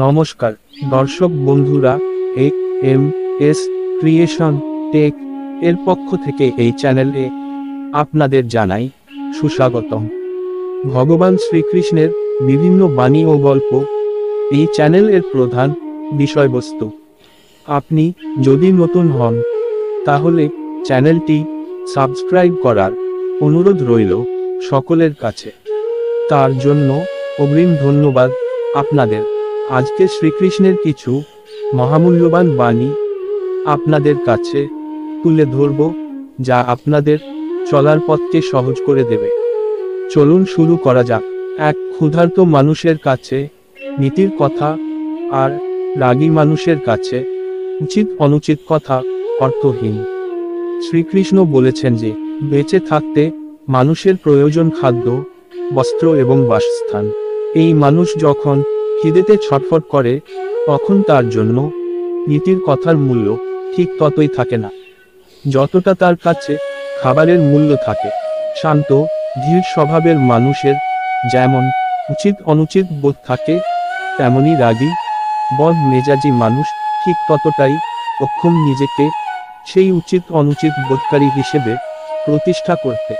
নমস্কার দর্শক বন্ধুরা, এম.এস. ক্রিয়েশন টেক এর পক্ষ থেকে এই চ্যানেলে আপনাদের জানাই সুস্বাগতম। ভগবান শ্রীকৃষ্ণের বিভিন্ন বাণী ও গল্প এই চ্যানেলের প্রধান বিষয়বস্তু। আপনি যদি নতুন হন তাহলে চ্যানেলটি সাবস্ক্রাইব করার অনুরোধ রইল সকলের কাছে। তার জন্য অগ্রিম ধন্যবাদ আপনাদের। আজকে শ্রীকৃষ্ণের কিছু মহামূল্যবান বাণী আপনাদের কাছে তুলে ধরব, যা আপনাদের চলার পথকে সহজ করে দেবে। চলুন শুরু করা যাক। এক ক্ষুধার্ত মানুষের কাছে নীতির কথা, আর রাগী মানুষের কাছে উচিত অনুচিত কথা অর্থহীন। শ্রীকৃষ্ণ বলেছেন যে বেঁচে থাকতে মানুষের প্রয়োজন খাদ্য, বস্ত্র এবং বাসস্থান। এই মানুষ যখন খিদেতে ছটফট করে তখন তার জন্য নীতির কথার মূল্য ঠিক ততই থাকে না, যতটা তার কাছে খাবারের মূল্য থাকে। শান্ত ধীর স্বভাবের মানুষের যেমন উচিত অনুচিত বোধ থাকে, তেমনি রাগী বদ মেজাজি মানুষ ঠিক ততটাই অক্ষম নিজেকে সেই উচিত অনুচিত বোধকারী হিসেবে প্রতিষ্ঠা করতে।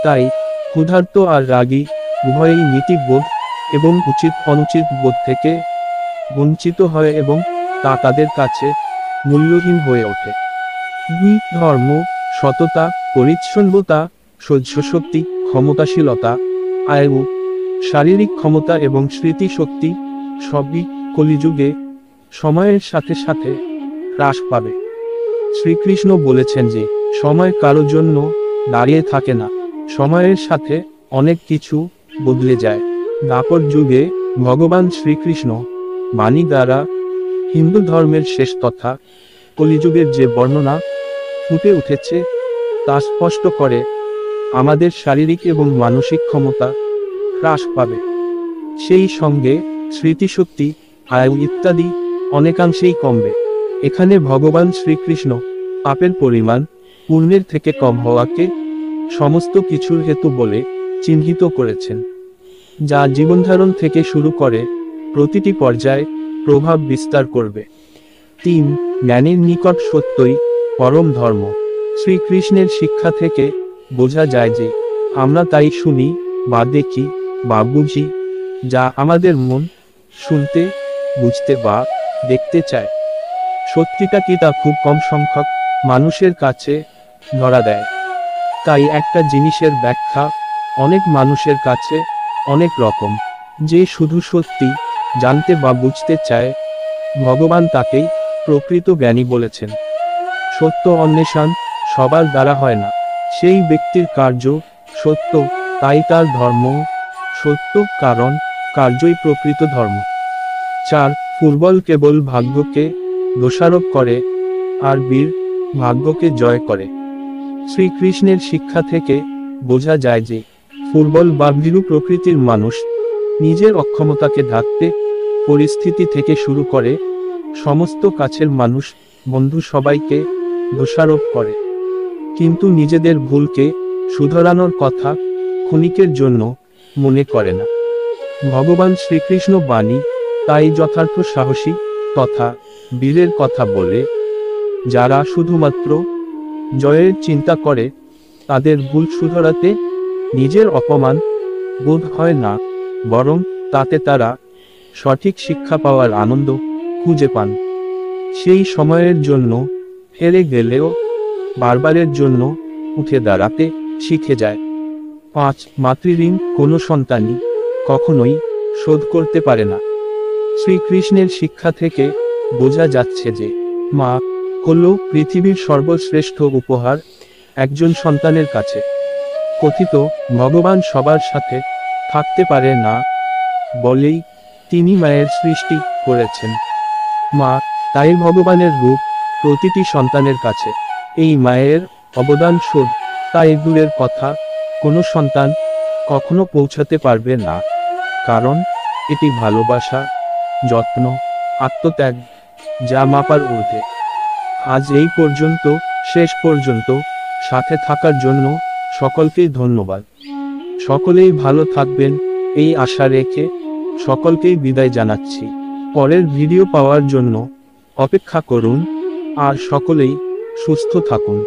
তাই ক্ষুধার্ত আর রাগী উভয়েই নীতিবোধ এবং উচিত অনুচিত বোধ থেকে বঞ্চিত হয় এবং তা তাদের কাছে মূল্যহীন হয়ে ওঠে। ধর্ম, সততা, পরিচ্ছন্নতা, সহ্যশক্তি, ক্ষমতাশীলতা, আয়ু, শারীরিক ক্ষমতা এবং স্মৃতিশক্তি সবই কলিযুগে সময়ের সাথে সাথে হ্রাস পাবে। শ্রীকৃষ্ণ বলেছেন যে সময় কারো জন্য দাঁড়িয়ে থাকে না, সময়ের সাথে অনেক কিছু বদলে যায়। দ্বাপর যুগে ভগবান শ্রীকৃষ্ণ বাণী দ্বারা হিন্দু ধর্মের শেষ তথা কলিযুগের যে বর্ণনা ফুটে উঠেছে তা স্পষ্ট করে আমাদের শারীরিক এবং মানসিক ক্ষমতা হ্রাস পাবে। সেই সঙ্গে স্মৃতিশক্তি, আয়ু ইত্যাদি অনেকাংশেই কমবে। এখানে ভগবান শ্রীকৃষ্ণ পাপের পরিমাণ পুণ্যের থেকে কম হওয়াকে সমস্ত কিছুর হেতু বলে চিহ্নিত করেছেন, যা জীবনধারণ থেকে শুরু করে প্রতিটি পর্যায়ে প্রভাব বিস্তার করবে। 3. জ্ঞানীর নিকট সত্যই পরম ধর্ম। শ্রীকৃষ্ণের শিক্ষা থেকে বোঝা যায় যে আমরা তাই শুনি বা দেখি বা বুঝি যা আমাদের মন শুনতে, বুঝতে বা দেখতে চায়। সত্যিটা কি তা খুব কম সংখ্যক মানুষের কাছে ধরা দেয়। তাই একটা জিনিসের ব্যাখ্যা অনেক মানুষের কাছে অনেক রকম। যে শুধু সত্যি জানতে বা বুঝতে চায়, ভগবান তাকেই প্রকৃত জ্ঞানী বলেছেন। সত্য অন্বেষণ সবার দ্বারা হয় না, সেই ব্যক্তির কার্য সত্য, তাই তার ধর্ম সত্য, কারণ কার্যই প্রকৃত ধর্ম। 4. ফুটবল কেবল ভাগ্যকে দোষারোপ করে, আর বীর ভাগ্যকে জয় করে। শ্রীকৃষ্ণের শিক্ষা থেকে বোঝা যায় যে ফুটবল বা ভীরু প্রকৃতির মানুষ নিজের অক্ষমতাকে ঢাকতে পরিস্থিতি থেকে শুরু করে সমস্ত কাছের মানুষ, বন্ধু সবাইকে দোষারোপ করে, কিন্তু নিজেদের ভুলকে শুধরানোর কথা ক্ষণিকের জন্য মনে করে না। ভগবান শ্রীকৃষ্ণ বাণী তাই যথার্থ সাহসী তথা বীরের কথা বলে। যারা শুধুমাত্র জয়ের চিন্তা করে, তাদের ভুল শুধরাতে নিজের অপমান বোধ হয় না, বরং তাতে তারা সঠিক শিক্ষা পাওয়ার আনন্দ খুঁজে পান। সেই সময়ের জন্য হেরে গেলেও বারবারের জন্য উঠে দাঁড়াতে শিখে যায়। 5. মাতৃঋণ কোনো সন্তানই কখনোই শোধ করতে পারে না। শ্রীকৃষ্ণের শিক্ষা থেকে বোঝা যাচ্ছে যে মা হল পৃথিবীর সর্বশ্রেষ্ঠ উপহার একজন সন্তানের কাছে। কথিত ভগবান সবার সাথে থাকতে পারে না বলেই তিনি মায়ের সৃষ্টি করেছেন। মা তাই ভগবানের রূপ প্রতিটি সন্তানের কাছে। এই মায়ের অবদান শোধ তাই দূরের কথা কোনো সন্তান কখনো পৌঁছাতে পারবে না, কারণ এটি ভালোবাসা, যত্ন, আত্মত্যাগ যা মাপার ঊর্ধ্বে। আজ এই পর্যন্ত, শেষ পর্যন্ত সাথে থাকার জন্য সকলকেই ধন্যবাদ। সকলেই ভালো থাকবেন এই আশা রেখে সকলকেই বিদায় জানাচ্ছি। পরের ভিডিও পাওয়ার জন্য অপেক্ষা করুন আর সকলেই সুস্থ থাকুন।